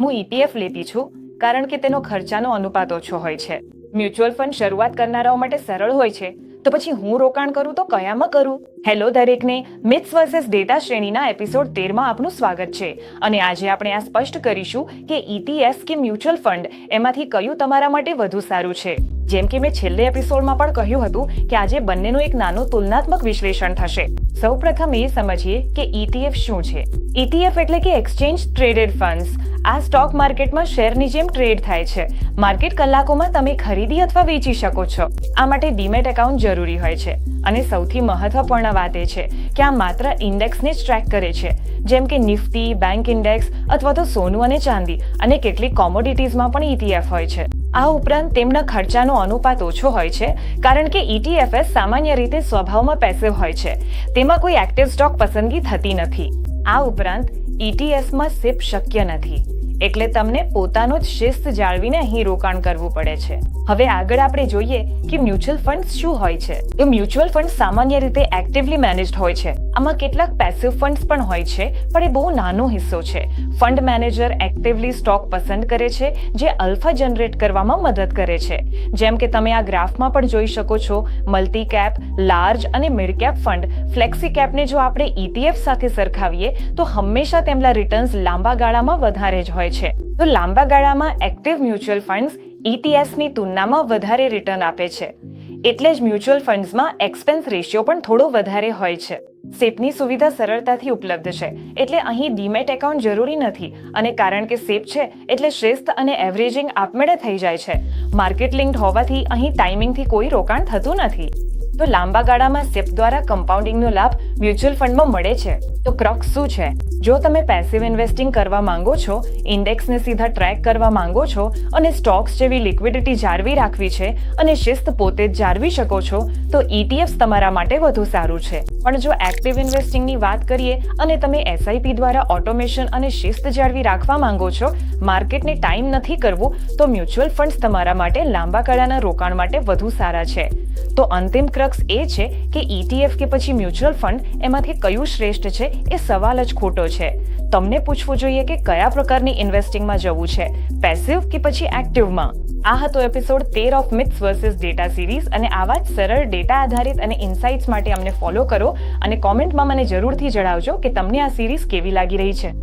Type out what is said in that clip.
હું ETF લેતી છું કારણ કે તેનો ખર્ચાનો અનુપાત ઓછો હોય છે. મ્યુચ્યુઅલ ફંડ શરૂઆત કરનારાઓ માટે સરળ હોય છે, તો પછી હું રોકાણ કરું તો કયામાં કરું? હેલો દરેકને, મિથ્સ વર્સેસ ડેટા શ્રેણીના એપિસોડ 13 માં આપનું સ્વાગત છે. અને આજે આપણે આ સ્પષ્ટ કરીશું કે ETF કે મ્યુચ્યુઅલ ફંડ એમાંથી કયું તમારા માટે વધુ સારું છે. જેમ કે મેં છેલ્લે એપિસોડમાં પણ કહ્યું હતું કે આજે બંનેનું એક નાનું તુલનાત્મક વિશ્લેષણ થશે. સૌપ્રથમ એ સમજીએ કે ETF શું છે. ETF એટલે કે એક્સચેન્જ ટ્રેડેડ ફંડ્સ. આ સ્ટોક માર્કેટમાં શેરની જેમ ટ્રેડ થાય છે. માર્કેટ કલાકોમાં તમે ખરીદી અથવા વેચી શકો છો. આ માટે ડીમેટ એકાઉન્ટ જરૂરી હોય છે. અને સૌથી મહત્વપૂર્ણ વાત એ છે કે આ માત્ર ઇન્ડેક્સને જ ટ્રેક કરે છે, જેમ કે નિફ્ટી, બેંક ઇન્ડેક્સ અથવા તો સોનું અને ચાંદી, અને કેટલીક કોમોડિટીઝમાં પણ ETF હોય છે. આ ઉપરાંત તેમના ખર્ચાનો અનુપાત ઓછો હોય છે, કારણ કે ETFs સામાન્ય રીતે સ્વભાવમાં પેસિવ હોય છે. તેમાં કોઈ એક્ટિવ સ્ટોક પસંદગી થતી નથી. આ ઉપરાંત ETFમાં SIP શક્ય નથી, એટલે તમને પોતાનો જ શિસ્ત જાળવીને અહીં રોકાણ કરવું પડે છે. હવે આગળ આપણે જોઈએ કે મ્યુચ્યુઅલ ફંડ્સ શું હોય છે. તો મ્યુચ્યુઅલ ફંડ સામાન્ય રીતે એક્ટિવલી મેનેજ્ડ હોય છે. આમાં કેટલાક પેસિવ ફંડ્સ પણ હોય છે, પણ એ બહુ નાનો હિસ્સો છે. ફંડ મેનેજર એક્ટિવલી સ્ટોક પસંદ કરે છે જે અલ્ફા જનરેટ કરવામાં મદદ કરે છે. જેમ કે તમે આ ગ્રાફમાં પણ જોઈ શકો છો, મલ્ટી કેપ, લાર્જ અને મિડ કેપ ફંડ. ફ્લેક્સી કેપને જો આપણે ETF સાથે સરખાવીએ તો હંમેશા તેમના રિટર્ન્સ લાંબા ગાળામાં વધારે જ હોય છે. તો લાંબા ગાળામાં એક્ટિવ મ્યુચ્યુઅલ ફંડ્સ ETFની તુલનામાં વધારે રિટર્ન આપે છે. એટલે જ મ્યુચ્યુઅલ ફંડ્સમાં એક્સપેન્સ રેશિયો પણ થોડો વધારે હોય છે. SIPની સુવિધા સરળતાથી ઉપલબ્ધ છે, એટલે અહીં ડીમેટ એકાઉન્ટ જરૂરી નથી. અને કારણ કે SIP છે એટલે શિસ્ત અને એવરેજિંગ આપમેળે થઈ જાય છે. માર્કેટ લિંક્ડ હોવાથી અહીં ટાઈમિંગથી કોઈ રોકાણ થતું નથી. તો લાંબા ગાળામાં SIP દ્વારા કમ્પાઉન્ડિંગનો લાભ મ્યુચ્યુઅલ ફંડમાં મળે છે. તો ક્રક્સ શું છે? જો તમે પેસિવ ઇન્વેસ્ટિંગ કરવા માંગો છો, ઇન્ડેક્સને સીધા ટ્રેક કરવા માંગો છો, અને સ્ટોક્સ જેવી લિક્વિડિટી જાળવી રાખવી છે, અને શિસ્ત પોતે જ જાળવી શકો છો, તો ETFs તમારા માટે વધુ સારું છે. પણ જો એક્ટિવ ઇન્વેસ્ટિંગની વાત કરીએ અને તમે SIP દ્વારા ઓટોમેશન અને શિસ્ત જાળવી રાખવા માંગો છો, માર્કેટને ટાઈમ નથી કરવું, તો મ્યુચ્યુઅલ ફંડ્સ તમારા માટે લાંબા ગાળાના રોકાણ માટે વધુ સારા છે. તો અંતિમ ક્રક્સ એ છે કે ETF કે પછી મ્યુચ્યુઅલ ફંડ એમાંથી કયું શ્રેષ્ઠ છે એ સવાલ જ ખોટો છે. તમને પૂછવું જોઈએ કે કયા પ્રકારની ઇન્વેસ્ટિંગમાં જવું છે, પેસિવ કે પછી એક્ટિવમાં. આ હતો episode 13 of myths versus data series. અને આવા જ સરળ ડેટા આધારિત અને ઇન્સાઇટ્સ માટે અમને ફોલો કરો અને કોમેન્ટમાં મને જરૂરથી જણાવજો કે તમને આ સિરીઝ કેવી લાગી રહી છે.